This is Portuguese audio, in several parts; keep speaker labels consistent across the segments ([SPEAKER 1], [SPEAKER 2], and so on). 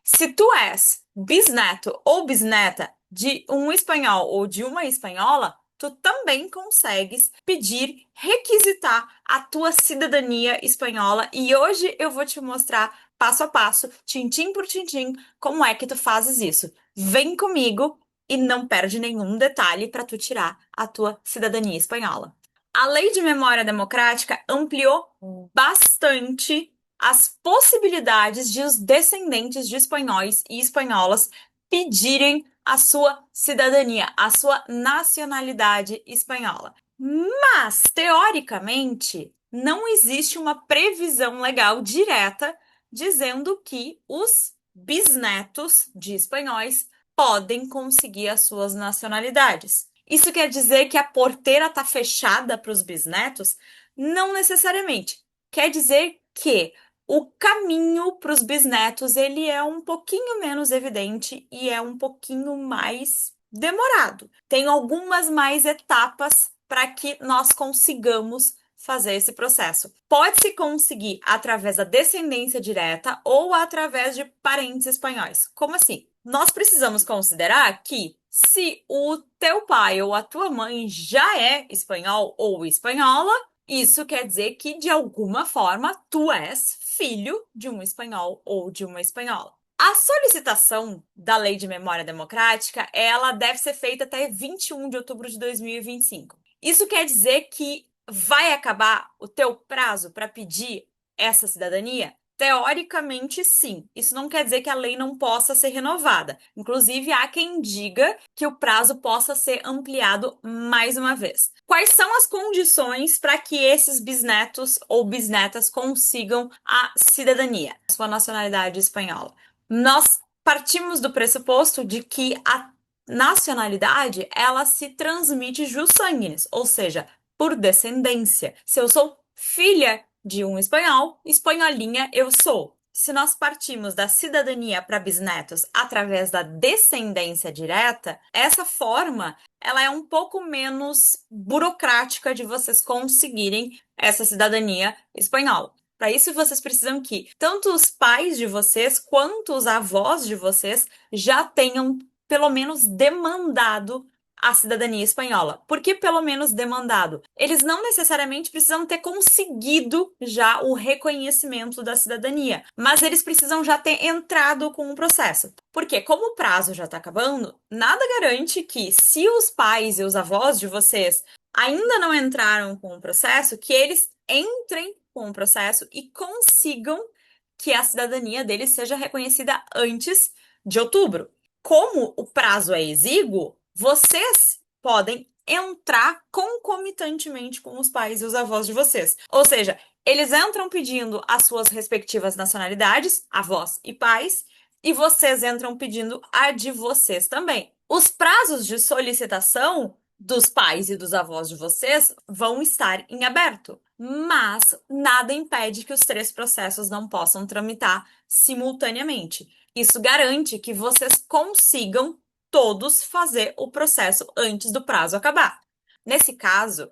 [SPEAKER 1] Se tu és bisneto ou bisneta de um espanhol ou de uma espanhola, tu também consegues pedir, requisitar a tua cidadania espanhola. E hoje eu vou te mostrar passo a passo, tintim por tintim, como é que tu fazes isso. Vem comigo e não perde nenhum detalhe para tu tirar a tua cidadania espanhola. A Lei de Memória Democrática ampliou bastante as possibilidades de os descendentes de espanhóis e espanholas pedirem a sua cidadania, a sua nacionalidade espanhola. Mas, teoricamente, não existe uma previsão legal direta dizendo que os bisnetos de espanhóis podem conseguir as suas nacionalidades. Isso quer dizer que a porteira está fechada para os bisnetos? Não necessariamente. Quer dizer que o caminho para os bisnetos ele é um pouquinho menos evidente e é um pouquinho mais demorado. Tem algumas mais etapas para que nós consigamos fazer esse processo. Pode-se conseguir através da descendência direta ou através de parentes espanhóis. Como assim? Nós precisamos considerar que se o teu pai ou a tua mãe já é espanhol ou espanhola, isso quer dizer que, de alguma forma, tu és filho de um espanhol ou de uma espanhola. A solicitação da Lei de Memória Democrática, ela deve ser feita até 21 de outubro de 2025. Isso quer dizer que vai acabar o teu prazo para pedir essa cidadania? Teoricamente, sim. Isso não quer dizer que a lei não possa ser renovada. Inclusive, há quem diga que o prazo possa ser ampliado mais uma vez. Quais são as condições para que esses bisnetos ou bisnetas consigam a cidadania, a sua nacionalidade espanhola? Nós partimos do pressuposto de que a nacionalidade ela se transmite jus sanguinis, ou seja, por descendência. Se eu sou filha de um espanhol, espanholinha eu sou. Se nós partimos da cidadania para bisnetos através da descendência direta, essa forma ela é um pouco menos burocrática de vocês conseguirem essa cidadania espanhola. Para isso, vocês precisam que tanto os pais de vocês quanto os avós de vocês já tenham pelo menos demandado a cidadania espanhola. Por que pelo menos demandado? Eles não necessariamente precisam ter conseguido já o reconhecimento da cidadania, mas eles precisam já ter entrado com o processo. Porque, como o prazo já está acabando, nada garante que, se os pais e os avós de vocês ainda não entraram com o processo, que eles entrem com o processo e consigam que a cidadania deles seja reconhecida antes de outubro. Como o prazo é exíguo, vocês podem entrar concomitantemente com os pais e os avós de vocês. Ou seja, eles entram pedindo as suas respectivas nacionalidades, avós e pais, e vocês entram pedindo a de vocês também. Os prazos de solicitação dos pais e dos avós de vocês vão estar em aberto, mas nada impede que os três processos não possam tramitar simultaneamente. Isso garante que vocês consigam todos fazer o processo antes do prazo acabar. Nesse caso,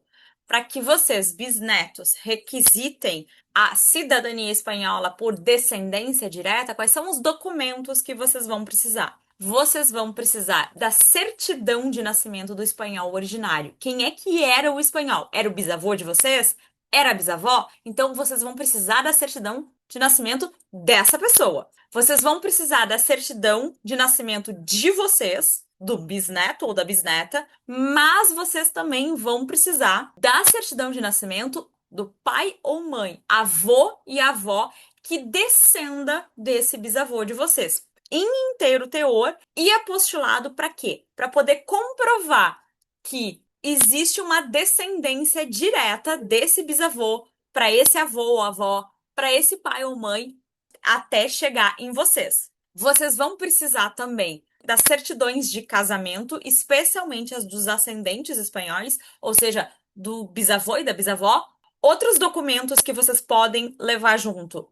[SPEAKER 1] para que vocês, bisnetos, requisitem a cidadania espanhola por descendência direta, quais são os documentos que vocês vão precisar? Vocês vão precisar da certidão de nascimento do espanhol originário. Quem é que era o espanhol? Era o bisavô de vocês? Era a bisavó? Então vocês vão precisar da certidão de nascimento dessa pessoa. Vocês vão precisar da certidão de nascimento de vocês, do bisneto ou da bisneta, mas vocês também vão precisar da certidão de nascimento do pai ou mãe, avô e avó que descenda desse bisavô de vocês. Em inteiro teor e apostulado para quê? Para poder comprovar que existe uma descendência direta desse bisavô para esse avô ou avó, para esse pai ou mãe, até chegar em vocês. Vocês vão precisar também das certidões de casamento, especialmente as dos ascendentes espanhóis, ou seja, do bisavô e da bisavó. Outros documentos que vocês podem levar junto: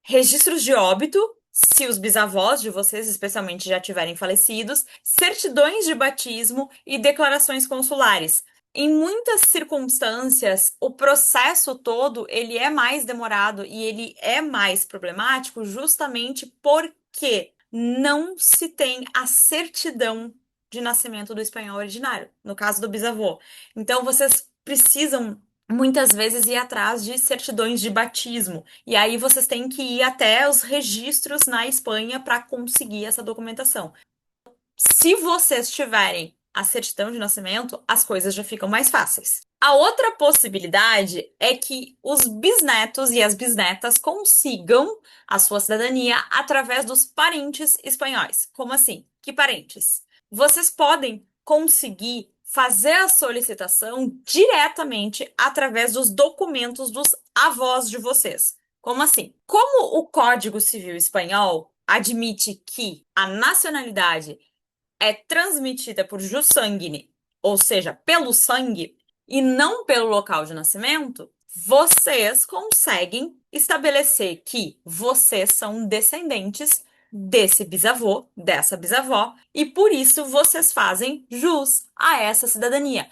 [SPEAKER 1] registros de óbito, se os bisavós de vocês, especialmente, já tiverem falecidos, certidões de batismo e declarações consulares. Em muitas circunstâncias, o processo todo ele é mais demorado e ele é mais problemático justamente porque não se tem a certidão de nascimento do espanhol originário, no caso do bisavô. Então, vocês precisam muitas vezes ir atrás de certidões de batismo. E aí vocês têm que ir até os registros na Espanha para conseguir essa documentação. Se vocês tiverem a certidão de nascimento, as coisas já ficam mais fáceis. A outra possibilidade é que os bisnetos e as bisnetas consigam a sua cidadania através dos parentes espanhóis. Como assim? Que parentes? Vocês podem conseguir fazer a solicitação diretamente através dos documentos dos avós de vocês. Como assim? Como o Código Civil Espanhol admite que a nacionalidade é transmitida por jus sanguine, ou seja, pelo sangue, e não pelo local de nascimento, vocês conseguem estabelecer que vocês são descendentes desse bisavô, dessa bisavó, e por isso vocês fazem jus a essa cidadania.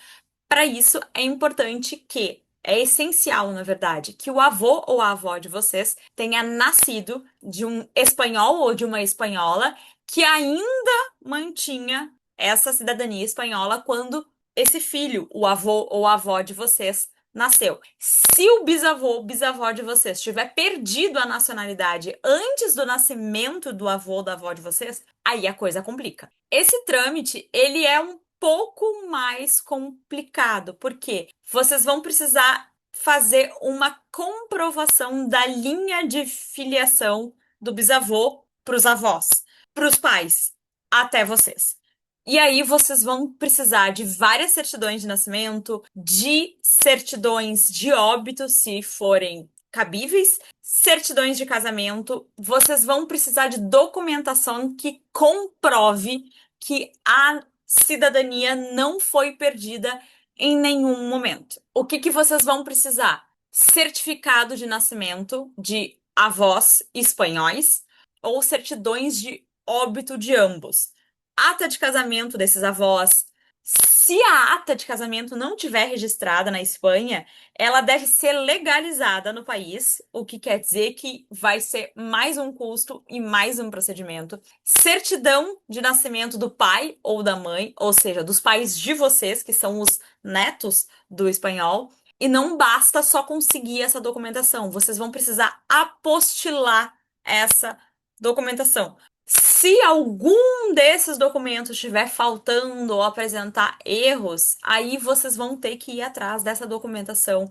[SPEAKER 1] Para isso, é importante que, é essencial, na verdade, que o avô ou a avó de vocês tenha nascido de um espanhol ou de uma espanhola que ainda mantinha essa cidadania espanhola quando esse filho, o avô ou a avó de vocês, nasceu. Se o bisavô ou bisavó de vocês tiver perdido a nacionalidade antes do nascimento do avô ou da avó de vocês, aí a coisa complica. Esse trâmite, ele é um pouco mais complicado, porque vocês vão precisar fazer uma comprovação da linha de filiação do bisavô para os avós, para os pais, até vocês. E aí vocês vão precisar de várias certidões de nascimento, de certidões de óbito, se forem cabíveis, certidões de casamento. Vocês vão precisar de documentação que comprove que a cidadania não foi perdida em nenhum momento. O que vocês vão precisar? Certificado de nascimento de avós espanhóis ou certidões de óbito de ambos. Ata de casamento desses avós. Se a ata de casamento não tiver registrada na Espanha, ela deve ser legalizada no país, o que quer dizer que vai ser mais um custo e mais um procedimento. Certidão de nascimento do pai ou da mãe, ou seja, dos pais de vocês, que são os netos do espanhol. E não basta só conseguir essa documentação, vocês vão precisar apostilar essa documentação. Se algum desses documentos estiver faltando ou apresentar erros, aí vocês vão ter que ir atrás dessa documentação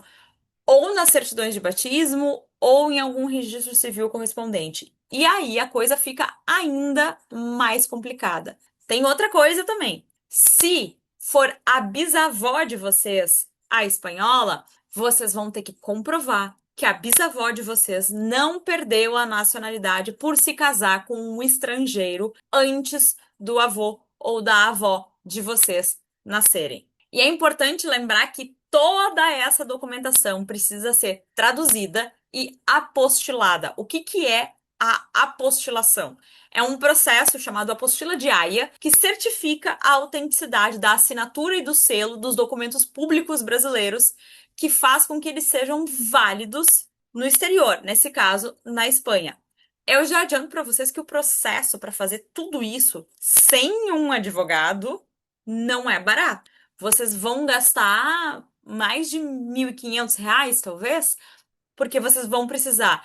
[SPEAKER 1] ou nas certidões de batismo ou em algum registro civil correspondente. E aí a coisa fica ainda mais complicada. Tem outra coisa também. Se for a bisavó de vocês, a espanhola, vocês vão ter que comprovar que a bisavó de vocês não perdeu a nacionalidade por se casar com um estrangeiro antes do avô ou da avó de vocês nascerem. E é importante lembrar que toda essa documentação precisa ser traduzida e apostilada. O que é a apostilação? É um processo chamado apostila de Haia, que certifica a autenticidade da assinatura e do selo dos documentos públicos brasileiros, que faz com que eles sejam válidos no exterior, nesse caso, na Espanha. Eu já adianto para vocês que o processo para fazer tudo isso sem um advogado não é barato. Vocês vão gastar mais de R$ 1.500, talvez, porque vocês vão precisar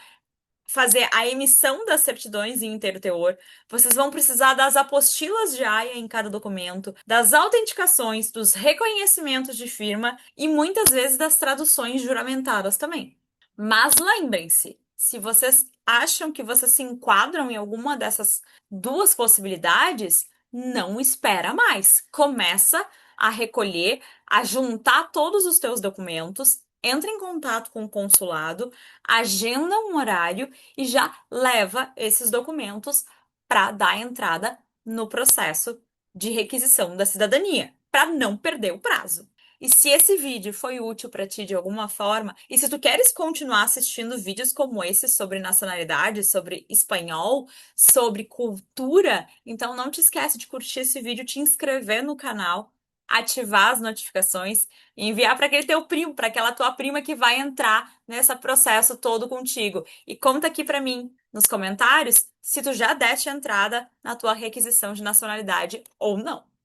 [SPEAKER 1] fazer a emissão das certidões em inteiro teor, vocês vão precisar das apostilas de Haia em cada documento, das autenticações, dos reconhecimentos de firma e muitas vezes das traduções juramentadas também. Mas lembrem-se, se vocês acham que vocês se enquadram em alguma dessas duas possibilidades, não espera mais. Começa a recolher, a juntar todos os teus documentos, entra em contato com o consulado, agenda um horário e já leva esses documentos para dar entrada no processo de requisição da cidadania, para não perder o prazo. E se esse vídeo foi útil para ti de alguma forma, e se tu queres continuar assistindo vídeos como esse sobre nacionalidade, sobre espanhol, sobre cultura, então não te esquece de curtir esse vídeo, te inscrever no canal ativar as notificações e enviar para aquele teu primo, para aquela tua prima que vai entrar nesse processo todo contigo. E conta aqui para mim nos comentários se tu já deste entrada na tua requisição de nacionalidade ou não.